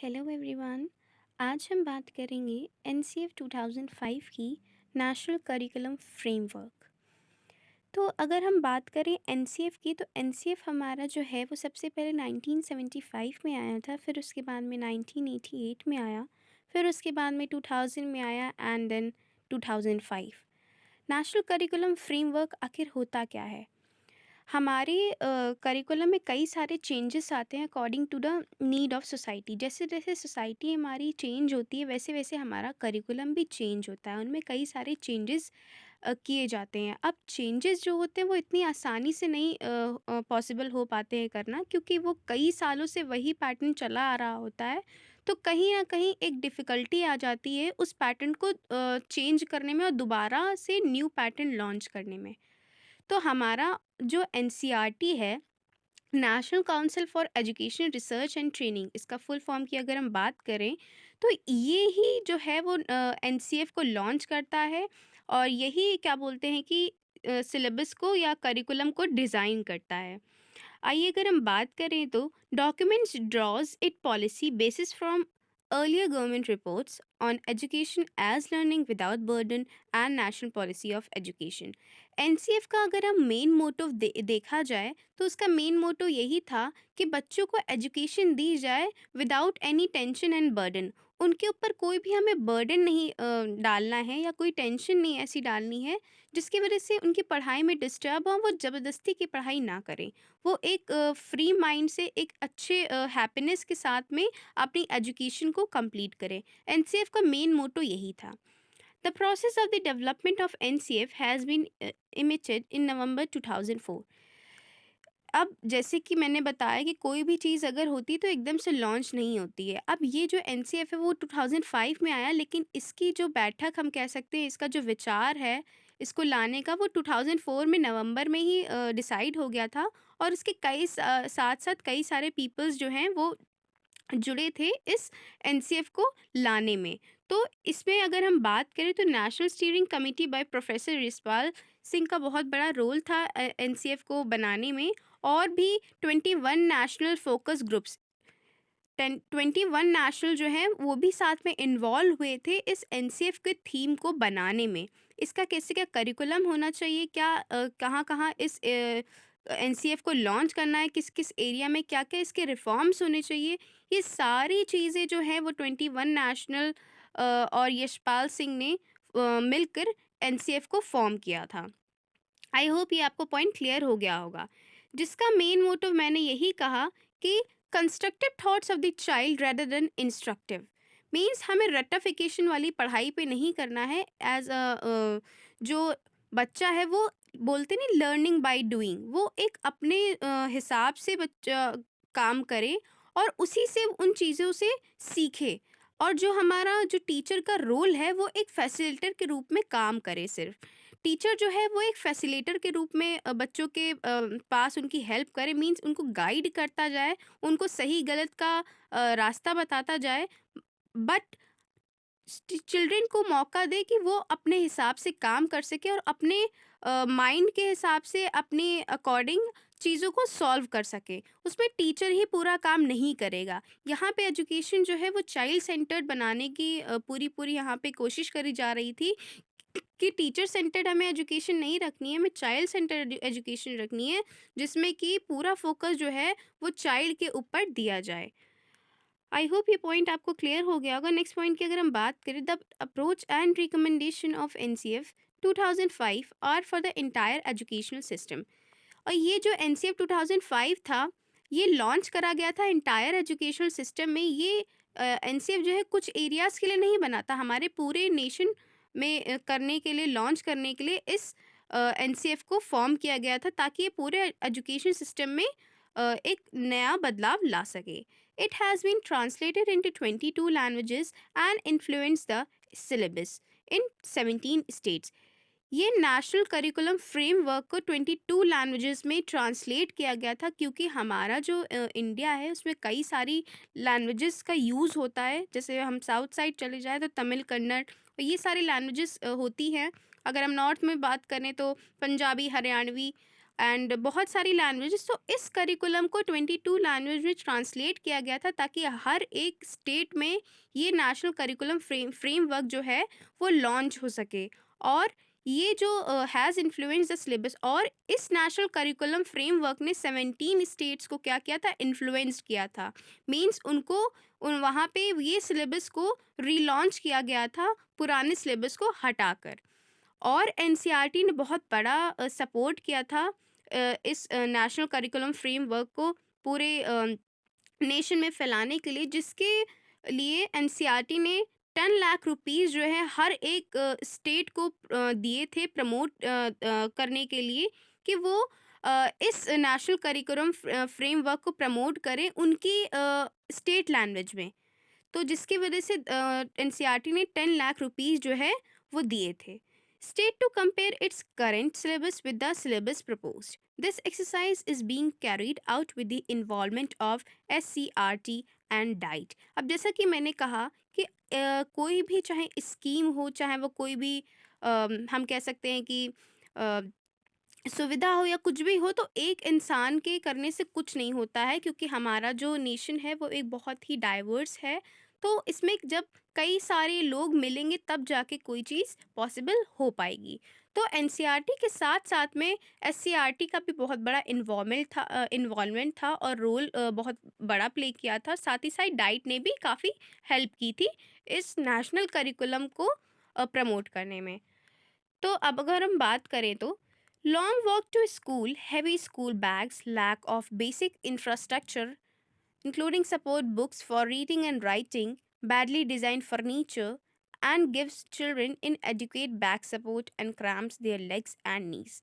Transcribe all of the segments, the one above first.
Hello everyone. आज हम बात करेंगे एनसीएफ 2005 की नेशनल करिकुलम फ्रेमवर्क। तो अगर हम बात करें एनसीएफ की, तो एनसीएफ हमारा जो है वो सबसे पहले 1975 में आया था, फिर उसके बाद में 1988 में आया, फिर उसके बाद में 2000 में आया and then 2005। National curriculum framework आखिर होता क्या है? हमारे करिकुलम में कई सारे चेंजेस आते हैं according to the need of society. जैसे जैसे सोसाइटी हमारी चेंज होती है, वैसे वैसे हमारा करिकुलम भी चेंज होता है, उनमें कई सारे चेंजेस किए जाते हैं। अब चेंजेस जो होते हैं वो इतनी आसानी से नहीं पॉसिबल हो पाते हैं करना, क्योंकि वो कई सालों से वही पैटर्न चला आ रहा होता है। तो कहीं ना कहीं एक डिफ़िकल्टी आ जाती है उस पैटर्न को चेंज करने में और दोबारा से न्यू पैटर्न लॉन्च करने में। तो हमारा जो एनसीईआरटी है, national council for education research and training, इसका फुल फॉर्म की अगर हम बात करें, तो ये ही जो है वो एनसीएफ को लॉन्च करता है और यही क्या बोलते हैं कि सिलेबस को या करिकुलम को डिज़ाइन करता है। आइए अगर हम बात करें, तो documents draws it policy basis from earlier government reports on education as learning without burden and national policy of education। NCF का अगर हम मेन मोटिव देखा जाए, तो उसका मेन मोटो यही था कि बच्चों को एजुकेशन दी जाए without any tension and burden. उनके ऊपर कोई भी हमें बर्डन नहीं डालना है या कोई टेंशन नहीं ऐसी डालनी है जिसकी वजह से उनकी पढ़ाई में डिस्टर्ब हो, वो ज़बरदस्ती की पढ़ाई ना करें। वो एक फ्री माइंड से एक अच्छे हैप्पीनेस के साथ में अपनी एजुकेशन को कंप्लीट करें। एनसीएफ का मेन मोटो यही था। The process of the development of NCF has been initiated in November 2004। अब जैसे कि मैंने बताया कि कोई भी चीज़ अगर होती है तो एकदम से लॉन्च नहीं होती है। अब ये जो एनसीएफ है वो 2005 में आया, लेकिन इसकी जो बैठक हम कह सकते हैं, इसका जो विचार है इसको लाने का, वो 2004 में नवंबर में ही डिसाइड हो गया था। और इसके साथ साथ कई सारे पीपल्स जो हैं वो जुड़े थे इस एनसीएफ को लाने में। तो इसमें अगर हम बात करें, तो national steering committee by professor Rispal Singh का बहुत बड़ा रोल था एनसीएफ को बनाने में। और भी 21 नेशनल फोकस ग्रुप्स, 21 नेशनल जो हैं वो भी साथ में इन्वॉल्व हुए थे इस एनसीएफ के थीम को बनाने में। इसका कैसे क्या करिकुलम होना चाहिए, क्या कहाँ कहाँ इस एनसीएफ को लॉन्च करना है, किस किस एरिया में क्या क्या इसके रिफॉर्म्स होने चाहिए, ये सारी चीज़ें जो हैं वो 21 नेशनल और यशपाल सिंह ने मिलकर एनसीएफ को फॉर्म किया था। आई होप ये आपको पॉइंट क्लियर हो गया होगा। जिसका मेन मोटिव मैंने यही कहा कि constructive thoughts of the child rather than instructive. Means हमें रट्टाफिकेशन वाली पढ़ाई पे नहीं करना है। एज जो बच्चा है वो बोलते नहीं, लर्निंग बाय डूइंग, वो एक अपने हिसाब से बच्चा काम करे और उसी से उन चीज़ों से सीखे। और जो हमारा जो टीचर का रोल है वो एक फैसिलिटेटर के रूप में काम करे। सिर्फ टीचर जो है वो एक फैसिलिटेटर के रूप में बच्चों के पास उनकी हेल्प करे, मीन्स उनको गाइड करता जाए, उनको सही गलत का रास्ता बताता जाए। बट चिल्ड्रन को मौका दे कि वो अपने हिसाब से काम कर सके और अपने माइंड के हिसाब से अपने अकॉर्डिंग चीज़ों को सॉल्व कर सके। उसमें टीचर ही पूरा काम नहीं करेगा। यहाँ पे एजुकेशन जो है वो चाइल्ड सेंटर्ड बनाने की पूरी पूरी यहाँ पे कोशिश करी जा रही थी कि टीचर सेंटर्ड हमें एजुकेशन नहीं रखनी है, हमें चाइल्ड सेंटर्ड एजुकेशन रखनी है, जिसमें कि पूरा फोकस जो है वो चाइल्ड के ऊपर दिया जाए। आई होप ये पॉइंट आपको क्लियर हो गया होगा। नेक्स्ट पॉइंट की अगर हम बात करें, the approach and recommendation of NCF 2005 are for the entire educational system. और ये जो एनसीएफ 2005 था, ये लॉन्च करा गया था इंटायर एजुकेशनल सिस्टम में। ये एनसीएफ जो है कुछ एरियाज़ के लिए नहीं बना था, हमारे पूरे नेशन में करने के लिए, लॉन्च करने के लिए इस एनसीएफ को फॉर्म किया गया था, ताकि ये पूरे एजुकेशन सिस्टम में एक नया बदलाव ला सके। It has been translated into 22 languages and influence the syllabus in 17 states. ये नेशनल करिकुलम फ्रेमवर्क को 22 लैंग्वेजेस में ट्रांसलेट किया गया था, क्योंकि हमारा जो इंडिया है उसमें कई सारी लैंग्वेजेस का यूज़ होता है। जैसे हम साउथ साइड चले जाए तो तमिल, कन्नड़, और ये सारी लैंग्वेजेस होती हैं। अगर हम नॉर्थ में बात करें तो पंजाबी, हरियाणवी, एंड बहुत सारी लैंग्वेजेस। तो इस करिकुलम को 22 लैंग्वेज में ट्रांसलेट किया गया था ताकि हर एक स्टेट में ये नेशनल करिकुलम फ्रेमवर्क जो है वो लॉन्च हो सके। और ये जो हैज़ इन्फ्लुएंस द सिलेबस, और इस नेशनल करिकुलम फ्रेमवर्क ने 17 स्टेट्स को क्या किया था, इन्फ्लुएंस किया था। मींस उनको वहाँ पे ये सिलेबस को रीलॉन्च किया गया था पुराने सिलेबस को हटाकर। और एनसीईआरटी ने बहुत बड़ा सपोर्ट किया था इस नेशनल करिकुलम फ्रेमवर्क को पूरे नेशन में फैलाने के लिए, जिसके लिए एनसीईआरटी ने 10 लाख रुपीस जो है हर एक स्टेट को दिए थे प्रमोट करने के लिए कि वो इस नेशनल करिकुलम फ्रेमवर्क को प्रमोट करें उनकी स्टेट लैंग्वेज में। तो जिसकी वजह से एनसीईआरटी ने 10 लाख रुपीस जो है वो दिए थे state to compare its current syllabus with the syllabus proposed. This exercise is being carried out with the involvement of SCERT and DIET. अब जैसा कि मैंने कहा कि कोई भी चाहे स्कीम हो, चाहे वो कोई भी हम कह सकते हैं कि अ, सुविधा हो या कुछ भी हो, तो एक इंसान के करने से कुछ नहीं होता है, क्योंकि हमारा जो नेशन है वो एक बहुत ही डाइवर्स है। तो इसमें जब कई सारे लोग मिलेंगे तब जाके कोई चीज़ पॉसिबल हो पाएगी। तो एनसीईआरटी के साथ साथ में एससीईआरटी का भी बहुत बड़ा इन्वॉल्वमेंट था और रोल बहुत बड़ा प्ले किया था। साथ ही साथ डाइट ने भी काफ़ी हेल्प की थी इस नेशनल करिकुलम को प्रमोट करने में। तो अब अगर हम बात करें तो long walk to school, heavy school bags, lack of basic infrastructure including support books for reading and writing, badly designed furniture, and gives children inadequate back support and cramps their legs and knees.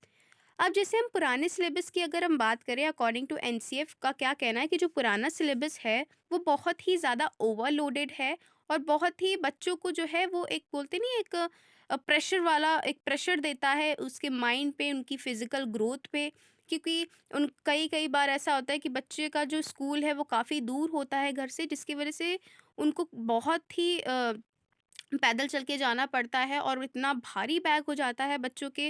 अब जैसे हम पुराने syllabus की अगर हम बात करें, according to NCF का क्या कहना है कि जो पुराना सिलेबस है वो बहुत ही ज़्यादा ओवरलोडेड है और बहुत ही बच्चों को जो है वो एक बोलते नहीं, एक प्रेशर वाला एक प्रेशर देता है उसके माइंड पे, उनकी फिजिकल ग्रोथ पे। क्योंकि उन कई कई बार ऐसा होता है कि बच्चे का जो स्कूल है वो काफ़ी दूर होता है घर से, जिसकी वजह से उनको बहुत ही पैदल चल के जाना पड़ता है और इतना भारी बैग हो जाता है बच्चों के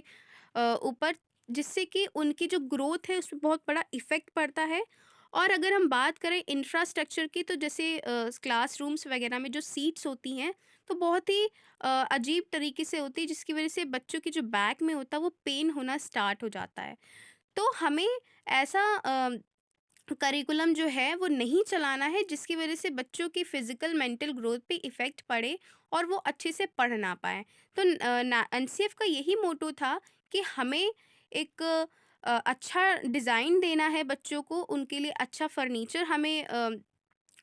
ऊपर, जिससे कि उनकी जो ग्रोथ है उसमें बहुत बड़ा इफ़ेक्ट पड़ता है। और अगर हम बात करें इंफ्रास्ट्रक्चर की, तो जैसे क्लासरूम्स वगैरह में जो सीट्स होती हैं तो बहुत ही अजीब तरीके से होती है, जिसकी वजह से बच्चों की जो बैक में होता है वो पेन होना स्टार्ट हो जाता है। तो हमें ऐसा करिकुलम जो है वो नहीं चलाना है जिसकी वजह से बच्चों की फिजिकल मेंटल ग्रोथ पे इफ़ेक्ट पड़े और वो अच्छे से पढ़ ना पाएँ। तो एनसीएफ का यही मोटो था कि हमें एक अच्छा डिज़ाइन देना है बच्चों को, उनके लिए अच्छा फर्नीचर हमें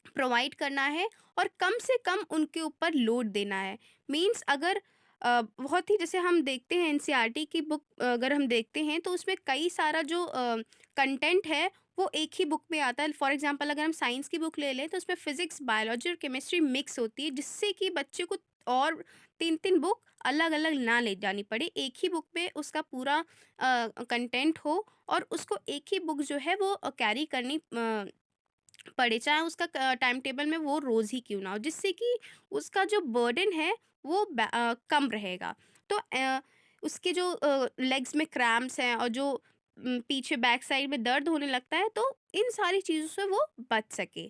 प्रोवाइड करना है और कम से कम उनके ऊपर लोड देना है। मीन्स अगर बहुत ही जैसे हम देखते हैं एनसीईआरटी की बुक अगर हम देखते हैं तो उसमें कई सारा जो कंटेंट है वो एक ही बुक में आता है। फॉर एग्जांपल अगर हम साइंस की बुक ले लें तो उसमें फिजिक्स, बायोलॉजी और केमिस्ट्री मिक्स होती है, जिससे कि बच्चे को और 3-3 बुक अलग-अलग ना ले जानी पड़े। एक ही बुक में उसका पूरा कंटेंट हो और उसको एक ही बुक जो है वो कैरी करनी पड़े, चाहे उसका टाइम टेबल में वो रोज़ ही क्यों ना हो, जिससे कि उसका जो बर्डन है वो कम रहेगा। तो उसके जो लेग्स में क्रैम्प्स हैं और जो पीछे बैक साइड में दर्द होने लगता है, तो इन सारी चीज़ों से वो बच सके।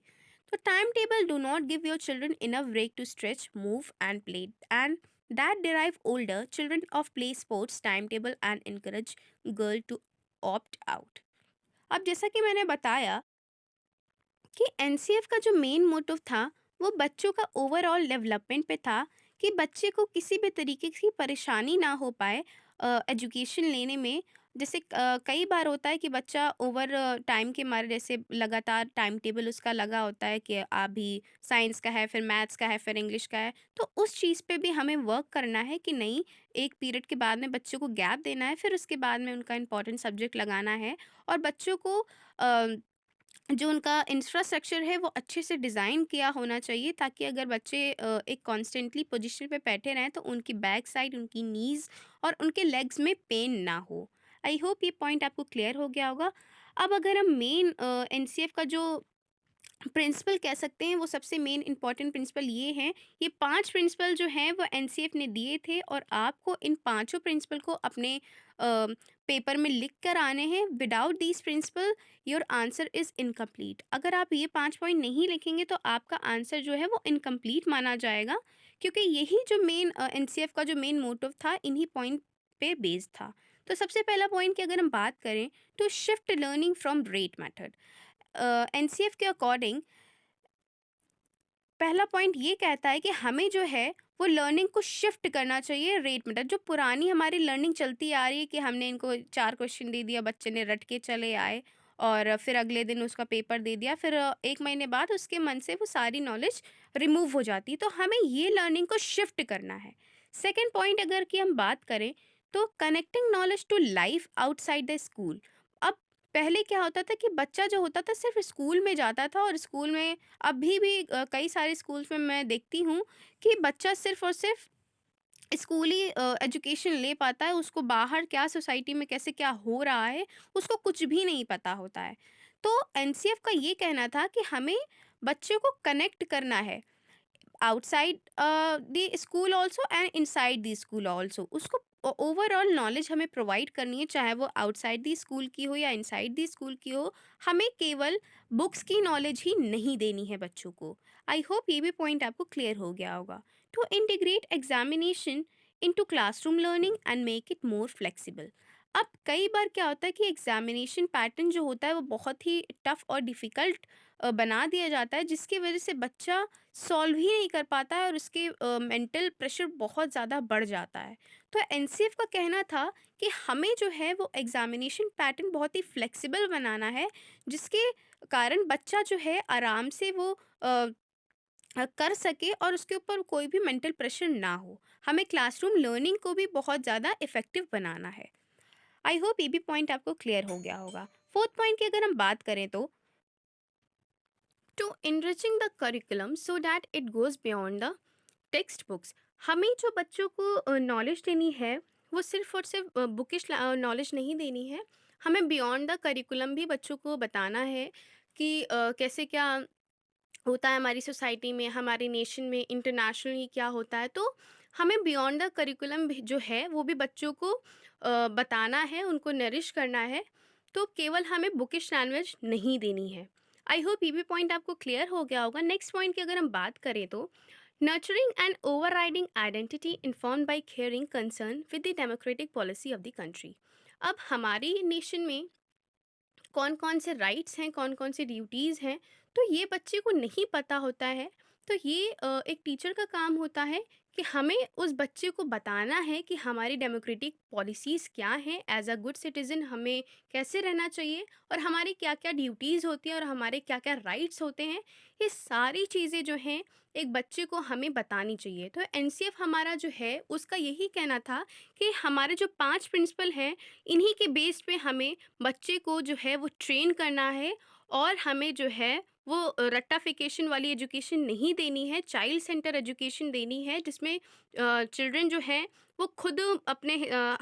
तो time table do not give your children enough break to stretch, move and play, and that derive older children of play sports timetable and encourage girl to opt out। अब जैसा कि मैंने बताया कि एनसीएफ का जो मेन मोटिव था वो बच्चों का ओवरऑल डेवलपमेंट पे था, कि बच्चे को किसी भी तरीके की परेशानी ना हो पाए एजुकेशन लेने में। जैसे कई बार होता है कि बच्चा ओवर टाइम के मारे, जैसे लगातार टाइम टेबल उसका लगा होता है कि अभी साइंस का है, फिर मैथ्स का है, फिर इंग्लिश का है, तो उस चीज़ पे भी हमें वर्क करना है कि नहीं, एक पीरियड के बाद में बच्चों को गैप देना है, फिर उसके बाद में उनका इंपॉर्टेंट सब्जेक्ट लगाना है। और बच्चों को जो उनका इंफ्रास्ट्रक्चर है वो अच्छे से डिज़ाइन किया होना चाहिए, ताकि अगर बच्चे एक कॉन्स्टेंटली पोजीशन पे बैठे रहें तो उनकी बैक साइड, उनकी नीज़ और उनके लेग्स में पेन ना हो। आई होप ये पॉइंट आपको क्लियर हो गया होगा। अब अगर हम मेन एनसीएफ का जो प्रिंसिपल कह सकते हैं, वो सबसे मेन इंपॉर्टेंट प्रिंसिपल ये हैं। ये 5 प्रिंसिपल जो हैं वो एनसीएफ ने दिए थे और आपको इन पाँचों प्रिंसिपल को अपने पेपर में लिख कर आने हैं। Without these principle your answer is incomplete. अगर आप ये 5 पॉइंट नहीं लिखेंगे तो आपका आंसर जो है वो इनकम्प्लीट माना जाएगा, क्योंकि यही जो मेन एनसीएफ का जो मेन मोटिव था इन्हीं पॉइंट पे बेस्ड था। तो सबसे पहला पॉइंट की अगर हम बात करें तो shift learning from rate method. NCF के अकॉर्डिंग पहला पॉइंट ये कहता है कि हमें जो है वो लर्निंग को शिफ्ट करना चाहिए रेट मेथड। जो पुरानी हमारी लर्निंग चलती आ रही है कि हमने इनको 4 क्वेश्चन दे दिया, बच्चे ने रट के चले आए और फिर अगले दिन उसका पेपर दे दिया, फिर 1 महीने बाद उसके मन से वो सारी नॉलेज रिमूव हो जाती है। तो हमें ये लर्निंग को शिफ्ट करना है। सेकंड पॉइंट अगर की हम बात करें तो connecting knowledge to life outside the school. अब पहले क्या होता था कि बच्चा जो होता था सिर्फ स्कूल में जाता था, और स्कूल में अभी भी कई सारे स्कूल्स में मैं देखती हूँ कि बच्चा सिर्फ और सिर्फ स्कूली एजुकेशन ले पाता है। उसको बाहर क्या सोसाइटी में कैसे क्या हो रहा है उसको कुछ भी नहीं पता होता है। तो एनसीएफ का ये कहना था कि हमें बच्चे को कनेक्ट करना है outside the school also and inside the school also. उसको ओवरऑल नॉलेज हमें प्रोवाइड करनी है, चाहे वो आउटसाइड द स्कूल की हो या इनसाइड द स्कूल की हो। हमें केवल बुक्स की नॉलेज ही नहीं देनी है बच्चों को। आई होप ये भी पॉइंट आपको क्लियर हो गया होगा। To integrate examination into classroom learning and make it more flexible. अब कई बार क्या होता है कि एग्जामिनेशन पैटर्न जो होता है वो बहुत ही टफ और डिफ़िकल्ट बना दिया जाता है, जिसकी वजह से बच्चा सॉल्व ही नहीं कर पाता है और उसके मेंटल प्रेशर बहुत ज़्यादा बढ़ जाता है। तो एनसीएफ का कहना था कि हमें जो है वो एग्जामिनेशन पैटर्न बहुत ही फ्लेक्सिबल बनाना है, जिसके कारण बच्चा जो है आराम से वो कर सके और उसके ऊपर कोई भी मेंटल प्रेशर ना हो। हमें क्लासरूम लर्निंग को भी बहुत ज़्यादा इफ़ेक्टिव बनाना है। आई होप ये भी पॉइंट आपको क्लियर हो गया होगा। फोर्थ पॉइंट की अगर हम बात करें तो to enriching the curriculum so that it goes beyond the text books. हमें जो बच्चों को नॉलेज देनी है वो सिर्फ और सिर्फ बुकिश नॉलेज नहीं देनी है। हमें बियॉन्ड द करिकुलम भी बच्चों को बताना है कि कैसे क्या होता है हमारी सोसाइटी में, हमारे नेशन में, इंटरनेशनली क्या होता है। तो हमें बियॉन्ड द करिकुलम जो है वो भी बच्चों को बताना है, उनको नरिश करना है। तो केवल हमें बुकिश लैंग्वेज नहीं देनी है। आई होप ये भी पॉइंट आपको क्लियर हो गया होगा। नेक्स्ट पॉइंट की अगर हम बात करें तो nurturing and overriding identity informed by caring concern with the democratic policy of the country. अब हमारी नेशन में कौन कौन से राइट्स हैं, कौन कौन सी ड्यूटीज़ हैं, तो ये बच्चे को नहीं पता होता है। तो ये एक टीचर का काम होता है कि हमें उस बच्चे को बताना है कि हमारी डेमोक्रेटिक पॉलिसीज़ क्या हैं, एज अ गुड सिटीज़न हमें कैसे रहना चाहिए, और हमारी क्या क्या ड्यूटीज़ होती हैं और हमारे क्या क्या राइट्स होते हैं। ये सारी चीज़ें जो हैं एक बच्चे को हमें बतानी चाहिए। तो एनसीएफ हमारा जो है उसका यही कहना था कि हमारे जो 5 प्रिंसिपल हैं इन्हीं के बेस पे हमें बच्चे को जो है वो ट्रेन करना है, और हमें जो है वो रट्टाफिकेशन वाली एजुकेशन नहीं देनी है, चाइल्ड सेंटर एजुकेशन देनी है, जिसमें चिल्ड्रन जो है वो खुद अपने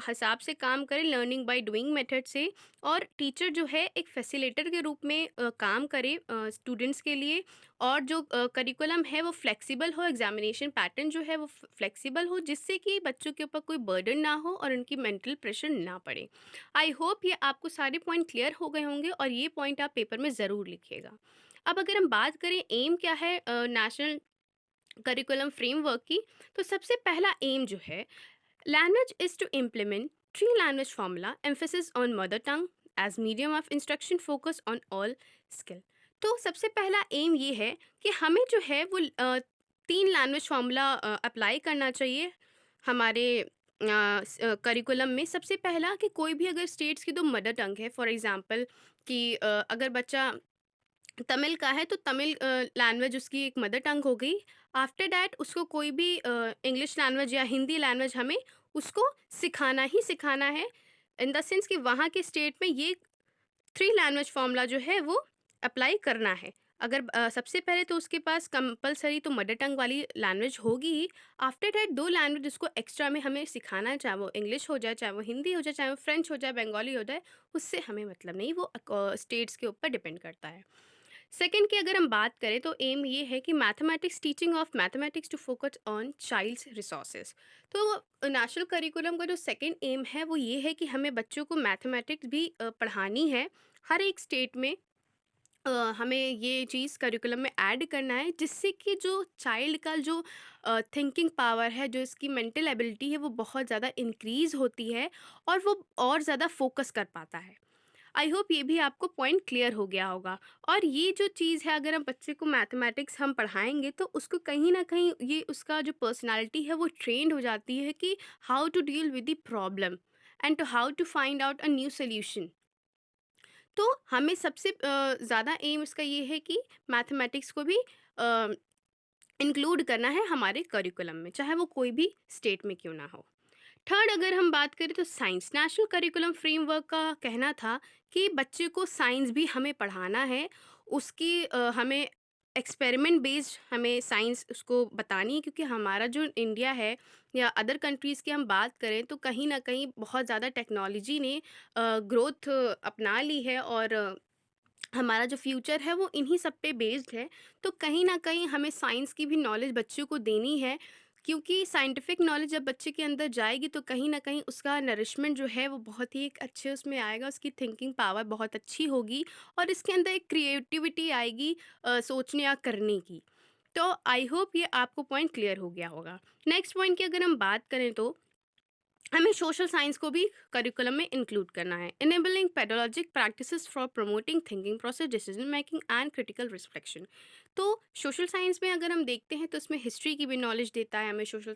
हिसाब से काम करें, लर्निंग बाय डूइंग मेथड से। और टीचर जो है एक फैसिलिटेटर के रूप में काम करे स्टूडेंट्स के लिए। और जो करिकुलम है वो फ्लेक्सिबल हो, एग्जामिनेशन पैटर्न जो है वो फ्लेक्सिबल हो, जिससे कि बच्चों के ऊपर कोई बर्डन ना हो और उनकी मेंटल प्रेशर ना पड़े। आई होप ये आपको सारे पॉइंट क्लियर हो गए होंगे और ये पॉइंट आप पेपर में ज़रूर लिखिएगा। अब अगर हम बात करें एम क्या है नेशनल करिकुलम फ्रेमवर्क की, तो सबसे पहला एम जो है language is to implement three language formula emphasis on mother tongue as medium of instruction focus on all skill. तो सबसे पहला एम ये है कि हमें जो है वो 3 लैंग्वेज फार्मूला अप्लाई करना चाहिए हमारे करिकुलम में। सबसे पहला कि कोई भी अगर स्टेट्स की तो मदर टंग है, फॉर एग्जांपल कि अगर बच्चा तमिल का है तो तमिल लैंग्वेज उसकी एक मदर टंग हो गई। आफ्टर दैट उसको कोई भी इंग्लिश लैंग्वेज या हिंदी लैंग्वेज हमें उसको सिखाना ही सिखाना है, इन द सेंस कि वहाँ के स्टेट में ये 3 लैंग्वेज फार्मूला जो है वो अप्लाई करना है। अगर सबसे पहले तो उसके पास कंपल्सरी तो मदर टंग वाली लैंग्वेज होगी ही। आफ्टर दैट 2 लैंग्वेज उसको एक्स्ट्रा में हमें सिखाना है, चाहे वो इंग्लिश हो जाए, चाहे वो हिंदी हो जाए, चाहे वो फ्रेंच हो जाए, बंगाली हो जाए, उससे हमें मतलब नहीं, वो स्टेट्स के ऊपर डिपेंड करता है। सेकंड की अगर हम बात करें तो एम ये है कि mathematics teaching of mathematics to focus on child's resources. तो नेशनल करिकुलम का जो सेकंड एम है वो ये है कि हमें बच्चों को मैथमेटिक्स भी पढ़ानी है हर एक स्टेट में। हमें ये चीज़ करिकुलम में ऐड करना है जिससे कि जो चाइल्ड का जो थिंकिंग पावर है, जो इसकी मेंटल एबिलिटी है, वो बहुत ज़्यादा इंक्रीज़ होती है और वो और ज़्यादा फोकस कर पाता है। आई होप ये भी आपको पॉइंट क्लियर हो गया होगा। और ये जो चीज़ है, अगर हम बच्चे को मैथमेटिक्स हम पढ़ाएंगे तो उसको कहीं ना कहीं ये उसका जो पर्सनालिटी है वो ट्रेंड हो जाती है कि how to deal with the problem and to how to find out a new solution. तो हमें सबसे ज़्यादा एम इसका ये है कि मैथमेटिक्स को भी इंक्लूड करना है हमारे करिकुलम में, चाहे वो कोई भी स्टेट में क्यों ना हो। थर्ड अगर हम बात करें तो साइंस नेशनल करिकुलम फ्रेमवर्क का कहना था कि बच्चे को साइंस भी हमें पढ़ाना है। उसकी हमें एक्सपेरिमेंट बेस्ड हमें साइंस उसको बतानी है, क्योंकि हमारा जो इंडिया है या अदर कंट्रीज़ की हम बात करें तो कहीं ना कहीं बहुत ज़्यादा टेक्नोलॉजी ने ग्रोथ अपना ली है, और हमारा जो फ्यूचर है वो इन्हीं सब पे बेस्ड है। तो कहीं न कहीं हमें साइंस की भी नॉलेज बच्चों को देनी है, क्योंकि साइंटिफिक नॉलेज जब बच्चे के अंदर जाएगी तो कहीं न कहीं उसका नरिशमेंट जो है वो बहुत ही एक अच्छे उसमें आएगा, उसकी थिंकिंग पावर बहुत अच्छी होगी और इसके अंदर एक क्रिएटिविटी आएगी सोचने या करने की। तो आई होप ये आपको पॉइंट क्लियर हो गया होगा। नेक्स्ट पॉइंट की अगर हम बात करें तो हमें सोशल साइंस को भी करिकुलम में इंक्लूड करना है। Enabling pedagogic practices for promoting thinking process, decision making and critical reflection. तो सोशल साइंस में अगर हम देखते हैं तो इसमें हिस्ट्री की भी नॉलेज देता है हमें सोशल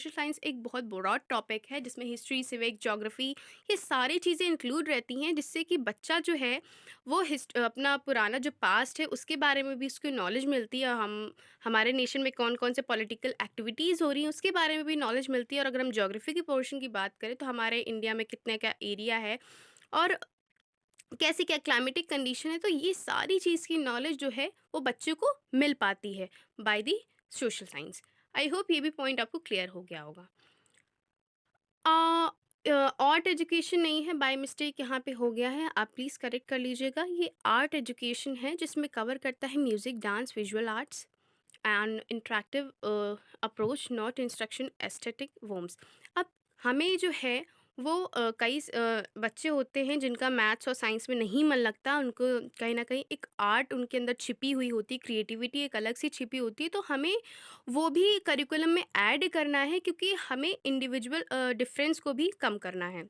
साइंस एक बहुत ब्रॉड टॉपिक है जिसमें हिस्ट्री, सिविक, ज्योग्राफी, ये सारी चीज़ें इंक्लूड रहती हैं, जिससे कि बच्चा जो है वो अपना पुराना जो पास्ट है उसके बारे में भी उसको नॉलेज मिलती है। हम हमारे नेशन में कौन कौन से पॉलिटिकल एक्टिविटीज़ हो रही हैं उसके बारे में भी नॉलेज मिलती है। और अगर हम ज्योग्राफी की पोर्शन की बात करें तो हमारे इंडिया में कितने क्या एरिया है और कैसी क्या क्लाइमेटिक कंडीशन है, तो ये सारी चीज़ की नॉलेज जो है वो बच्चों को मिल पाती है by the social science. I hope ये भी पॉइंट आपको क्लियर हो गया होगा। आर्ट एजुकेशन नहीं है, बाय मिस्टेक यहाँ पे हो गया है, आप प्लीज़ करेक्ट कर लीजिएगा। ये आर्ट एजुकेशन है जिसमें कवर करता है music, dance, visual arts and interactive approach, not instruction aesthetic worms. अब हमें जो है वो कई बच्चे होते हैं जिनका मैथ्स और साइंस में नहीं मन लगता, उनको कहीं ना कहीं एक आर्ट उनके अंदर छिपी हुई होती है, क्रिएटिविटी एक अलग सी छिपी होती है, तो हमें वो भी करिकुलम में ऐड करना है, क्योंकि हमें इंडिविजुअल डिफरेंस को भी कम करना है।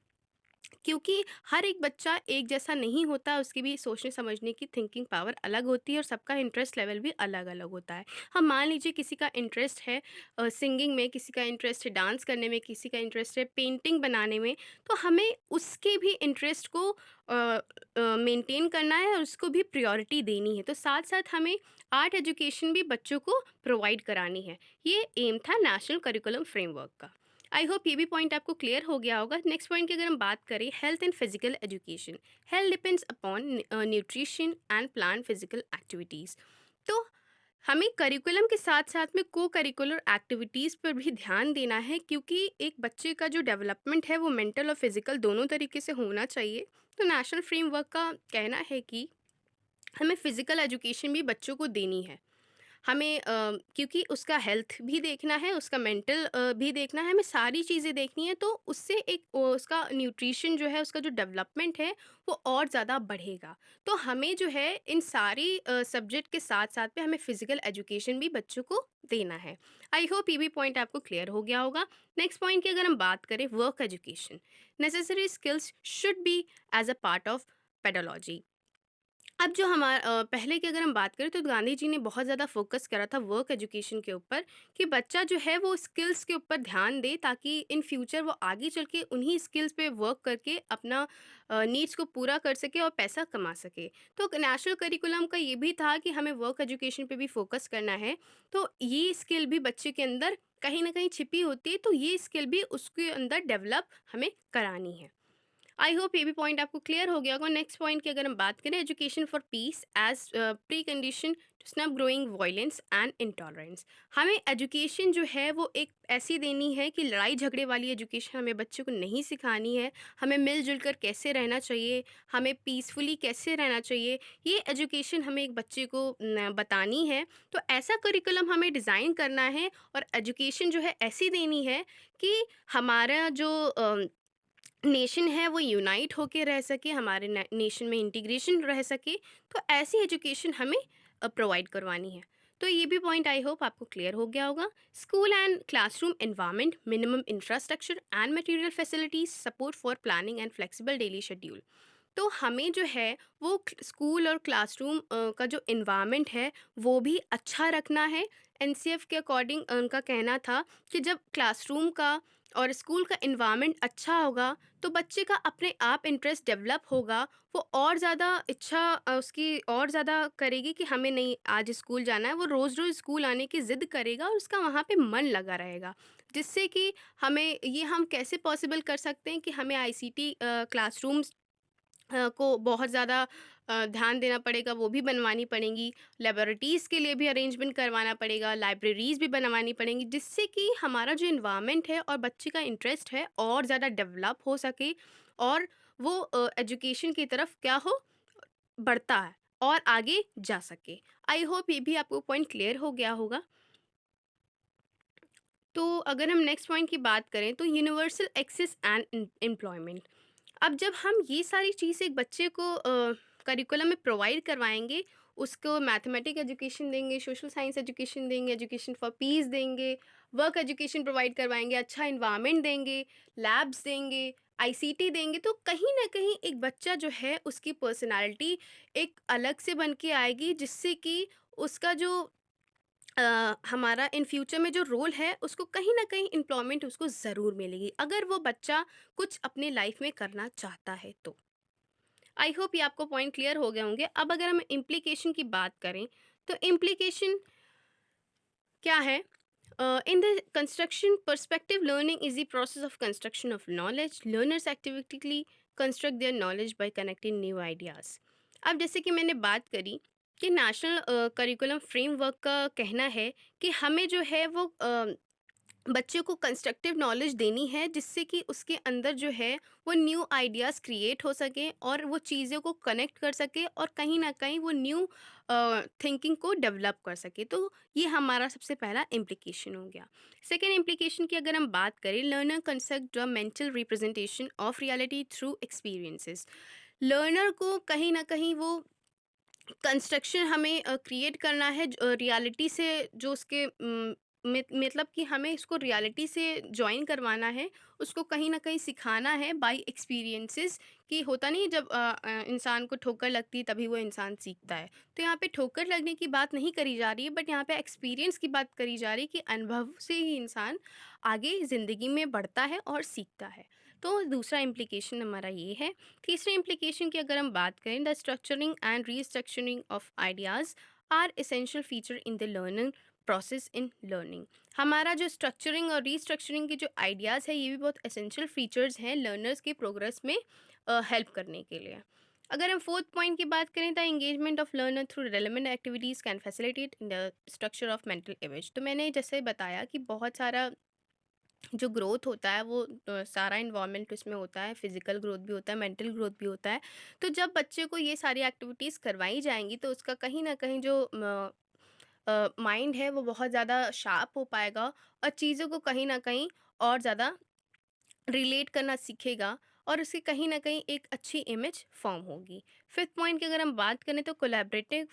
क्योंकि हर एक बच्चा एक जैसा नहीं होता, उसकी भी सोचने समझने की थिंकिंग पावर अलग होती है और सबका इंटरेस्ट लेवल भी अलग अलग होता है। हम मान लीजिए किसी का इंटरेस्ट है सिंगिंग में, किसी का इंटरेस्ट है डांस करने में, किसी का इंटरेस्ट है पेंटिंग बनाने में, तो हमें उसके भी इंटरेस्ट को मेंटेन करना है और उसको भी प्रायोरिटी देनी है। तो साथ साथ हमें आर्ट एजुकेशन भी बच्चों को प्रोवाइड करानी है। ये एम था नेशनल करिकुलम फ्रेमवर्क का। आई होप ये भी पॉइंट आपको क्लियर हो गया होगा। नेक्स्ट पॉइंट की अगर हम बात करें, health and physical education. Health depends upon nutrition and plan physical activities. तो हमें करिकुलम के साथ साथ में को करिकुलर एक्टिविटीज़ पर भी ध्यान देना है, क्योंकि एक बच्चे का जो डेवलपमेंट है वो मेंटल और फिजिकल दोनों तरीके से होना चाहिए। तो नेशनल फ्रेमवर्क का कहना है कि हमें फिजिकल एजुकेशन भी बच्चों को देनी है। हमें क्योंकि उसका हेल्थ भी देखना है, उसका मेंटल भी देखना है, हमें सारी चीज़ें देखनी है, तो उससे एक उसका न्यूट्रिशन जो है, उसका जो डेवलपमेंट है वो और ज़्यादा बढ़ेगा। तो हमें जो है इन सारी सब्जेक्ट के साथ साथ में हमें फिजिकल एजुकेशन भी बच्चों को देना है। आई होप ये भी पॉइंट आपको क्लियर हो गया होगा। नेक्स्ट पॉइंट की अगर हम बात करें, work education. Necessary skills should be as a part of pedology. अब जो पहले की अगर हम बात करें तो गांधी जी ने बहुत ज़्यादा फोकस करा था वर्क एजुकेशन के ऊपर, कि बच्चा जो है वो स्किल्स के ऊपर ध्यान दे, ताकि इन फ्यूचर वो आगे चल के उन्हीं स्किल्स पे वर्क करके अपना नीड्स को पूरा कर सके और पैसा कमा सके। तो नेशनल करिकुलम का ये भी था कि हमें वर्क एजुकेशन पे भी फोकस करना है। तो ये स्किल भी बच्चे के अंदर कहीं ना कहीं छिपी होती है, तो ये स्किल भी उसके अंदर डेवलप हमें करानी है। आई होप ये भी पॉइंट आपको क्लियर हो गया होगा। नेक्स्ट पॉइंट की अगर हम बात करें, education for peace as precondition to stop growing violence and intolerance. हमें एजुकेशन जो है वो एक ऐसी देनी है कि लड़ाई झगड़े वाली एजुकेशन हमें बच्चों को नहीं सिखानी है। हमें मिलजुल कर कैसे रहना चाहिए, हमें पीसफुली कैसे रहना चाहिए, ये एजुकेशन हमें एक बच्चे को बतानी है। तो ऐसा करिकुलम हमें डिज़ाइन करना है और एजुकेशन जो है ऐसी देनी है कि हमारा जो नेशन है वो यूनाइट होके रह सके, हमारे नेशन में इंटीग्रेशन रह सके। तो ऐसी एजुकेशन हमें प्रोवाइड करवानी है। तो ये भी पॉइंट आई होप आपको क्लियर हो गया होगा। School and classroom environment, minimum infrastructure and material facilities, support for planning and flexible daily schedule. तो हमें जो है वो स्कूल और क्लासरूम का जो इन्वायरमेंट है वो भी अच्छा रखना है। एनसीएफ के अकॉर्डिंग उनका कहना था कि जब क्लासरूम का और स्कूल का इन्वायरमेंट अच्छा होगा तो बच्चे का अपने आप इंटरेस्ट डेवलप होगा। वो और ज़्यादा इच्छा उसकी और ज़्यादा करेगी कि हमें नहीं आज स्कूल जाना है। वो रोज़ रोज़ स्कूल आने की ज़िद करेगा और उसका वहाँ पे मन लगा रहेगा। जिससे कि हमें ये हम कैसे पॉसिबल कर सकते हैं कि हमें आईसीटी क्लासरूम्स को बहुत ज़्यादा ध्यान देना पड़ेगा, वो भी बनवानी पड़ेंगी। लेबोरेटरीज़ के लिए भी अरेंजमेंट करवाना पड़ेगा, लाइब्रेरीज़ भी बनवानी पड़ेंगी, जिससे कि हमारा जो एनवायरनमेंट है और बच्चे का इंटरेस्ट है और ज़्यादा डेवलप हो सके और वो एजुकेशन की तरफ क्या हो, बढ़ता है और आगे जा सके। आई होप ये भी आपको पॉइंट क्लियर हो गया होगा। तो अगर हम नेक्स्ट पॉइंट की बात करें तो यूनिवर्सल एक्सेस एंड एम्प्लॉयमेंट। अब जब हम ये सारी चीज़ें एक बच्चे को करिकुलम में प्रोवाइड करवाएंगे, उसको मैथमेटिक एजुकेशन देंगे, सोशल साइंस एजुकेशन देंगे, एजुकेशन फॉर पीस देंगे, वर्क एजुकेशन प्रोवाइड करवाएंगे, अच्छा इन्वायरमेंट देंगे, लैब्स देंगे, आईसीटी देंगे, तो कहीं ना कहीं एक बच्चा जो है उसकी पर्सनालिटी एक अलग से बन के आएगी, जिससे कि उसका जो हमारा इन फ्यूचर में जो रोल है उसको कहीं ना कहीं एम्प्लॉयमेंट उसको ज़रूर मिलेगी, अगर वो बच्चा कुछ अपने लाइफ में करना चाहता है तो। आई होप ये आपको पॉइंट क्लियर हो गए होंगे। अब अगर हम इम्प्लीकेशन की बात करें तो इम्प्लीकेशन क्या है? In the construction perspective, learning is the process of construction of knowledge. Learners actively construct their knowledge by connecting new ideas. अब जैसे कि मैंने बात करी कि नेशनल करिकुलम फ्रेमवर्क का कहना है कि हमें जो है वो बच्चे को कंस्ट्रक्टिव नॉलेज देनी है, जिससे कि उसके अंदर जो है वो न्यू आइडियाज़ क्रिएट हो सके और वो चीज़ों को कनेक्ट कर सके और कहीं ना कहीं वो न्यू थिंकिंग को डेवलप कर सके। तो ये हमारा सबसे पहला इम्प्लीकेशन हो गया। सेकेंड इम्प्लीकेशन की अगर हम बात करें, learner construct the mental representation of reality through experiences. Learner को कहीं ना कहीं वो कंस्ट्रक्शन हमें क्रिएट करना है रियलिटी से, जो उसके मतलब कि हमें इसको रियलिटी से जॉइन करवाना है, उसको कहीं ना कहीं सिखाना है बाय एक्सपीरियंसेस। कि होता नहीं, जब इंसान को ठोकर लगती है तभी वो इंसान सीखता है। तो यहाँ पे ठोकर लगने की बात नहीं करी जा रही है, बट यहाँ पे एक्सपीरियंस की बात करी जा रही है कि अनुभव से ही इंसान आगे ज़िंदगी में बढ़ता है और सीखता है। तो दूसरा इम्प्लीकेशन हमारा ये है। तीसरे इम्प्लीकेशन की अगर हम बात करें, the structuring and restructuring of ideas are essential feature in the learning process in learning. हमारा जो स्ट्रक्चरिंग और रीस्ट्रक्चरिंग के जो आइडियाज़ है ये भी बहुत एसेंशियल फीचर्स हैं लर्नर्स के प्रोग्रेस में हेल्प करने के लिए। अगर हम फोर्थ पॉइंट की बात करें, the engagement of learner through relevant activities can facilitate in the structure of mental image. तो मैंने जैसे बताया कि बहुत सारा जो ग्रोथ होता है वो सारा इन्वायरमेंट उसमें होता है, फिजिकल ग्रोथ भी होता है, मेंटल ग्रोथ भी होता है। तो जब बच्चे को ये सारी एक्टिविटीज़ करवाई जाएंगी तो उसका कहीं ना कहीं जो माइंड है वो बहुत ज़्यादा शार्प हो पाएगा और चीज़ों को कहीं ना कहीं और ज़्यादा रिलेट करना सीखेगा और उसकी कहीं ना कहीं एक अच्छी इमेज फॉर्म होगी। फिफ्थ पॉइंट की अगर हम बात करें तो collaborative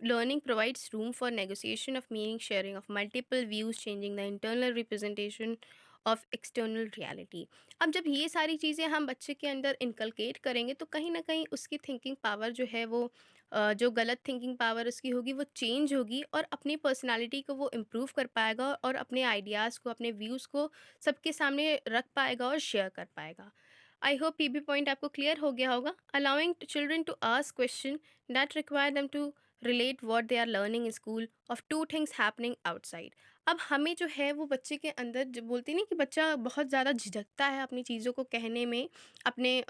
learning provides room for negotiation of meaning, sharing of multiple views, changing the internal representation of external reality. अब जब ये सारी चीज़ें हम बच्चे के अंदर इनकलकेट करेंगे तो कहीं ना कहीं उसकी थिंकिंग पावर जो है वो जो गलत थिंकिंग पावर उसकी होगी वो चेंज होगी और अपनी पर्सनालिटी को वो इम्प्रूव कर पाएगा और अपने आइडियाज़ को, अपने व्यूज़ को सबके सामने रख पाएगा और शेयर कर पाएगा। आई होप ये भी पॉइंट आपको क्लियर हो गया होगा। Allowing children to ask question that require them to relate what they are learning in school of to things happening outside. अब हमें जो है वो बच्चे के अंदर, जो बोलते नहीं कि बच्चा बहुत ज़्यादा झिझकता है अपनी चीज़ों को कहने में, अपने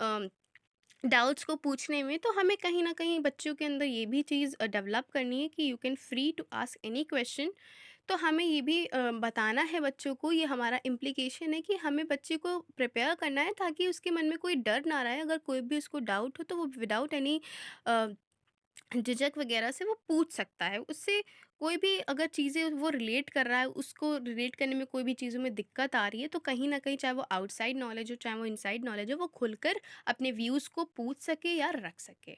डाउट्स को पूछने में, तो हमें कहीं न कहीं बच्चों के अंदर ये भी चीज़ डेवलप करनी है कि you can free to ask any question. तो हमें ये भी बताना है बच्चों को, ये हमारा इम्प्लीकेशन है कि हमें बच्चे को प्रिपेयर करना है ताकि उसके मन में कोई डर ना रहे। अगर कोई भी उसको डाउट हो तो वो विदाउट एनी झिझक वगैरह से वो पूछ सकता है। उससे कोई भी अगर चीज़ें वो रिलेट कर रहा है, उसको रिलेट करने में कोई भी चीज़ों में दिक्कत आ रही है, तो कहीं न कहीं चाहे वो आउटसाइड नॉलेज हो, चाहे वो इनसाइड नॉलेज हो, वो खुलकर अपने व्यूज़ को पूछ सके या रख सके।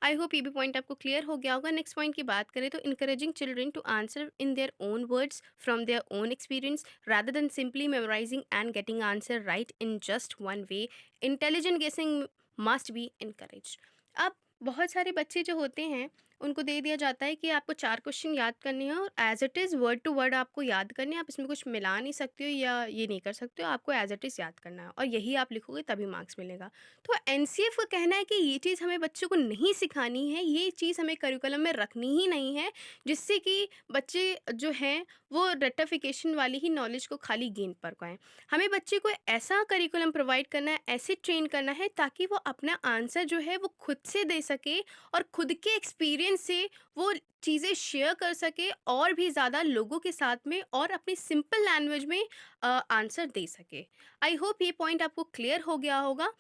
आई होप ये भी पॉइंट आपको क्लियर हो गया होगा। नेक्स्ट पॉइंट की बात करें तो encouraging children to answer in their own words from their own experience rather than simply memorising and getting answer right in just one way. Intelligent guessing must be encouraged. अब बहुत सारे बच्चे जो होते हैं, उनको दे दिया जाता है कि आपको 4 क्वेश्चन याद करने हैं और as it is word to word आपको याद करने हैं। आप इसमें कुछ मिला नहीं सकते हो या ये नहीं कर सकते हो, आपको एज़ इट इज़ याद करना है और यही आप लिखोगे तभी मार्क्स मिलेगा। तो एनसीएफ का कहना है कि ये चीज़ हमें बच्चों को नहीं सिखानी है, ये चीज़ हमें करिकुलम में रखनी ही नहीं है, जिससे कि बच्चे जो हैं वो रेक्टिफिकेशन वाली ही नॉलेज को खाली गेन कर पाएँ। हमें बच्चे को ऐसा करिकुलम प्रोवाइड करना है, ऐसे ट्रेन करना है ताकि वो अपना आंसर जो है वो खुद से दे सके और खुद के एक्सपीरियंस से वो चीज़ें शेयर कर सके और भी ज़्यादा लोगों के साथ में और अपनी सिंपल लैंग्वेज में आंसर दे सके। आई होप ये पॉइंट आपको क्लियर हो गया होगा।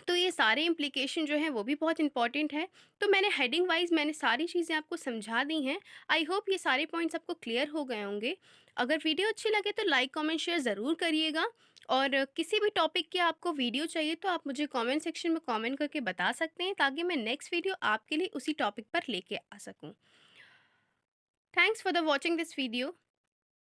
तो ये सारे इम्प्लीकेशन जो हैं वो भी बहुत इंपॉर्टेंट है। तो मैंने हेडिंग वाइज मैंने सारी चीज़ें आपको समझा दी हैं। आई होप ये सारे पॉइंट्स आपको क्लियर हो गए होंगे। अगर वीडियो अच्छी लगे तो लाइक कमेंट शेयर ज़रूर करिएगा। और किसी भी टॉपिक की आपको वीडियो चाहिए तो आप मुझे कमेंट सेक्शन में कमेंट करके बता सकते हैं ताकि मैं नेक्स्ट वीडियो आपके लिए उसी टॉपिक पर लेके आ सकूं। Thanks for the watching this video.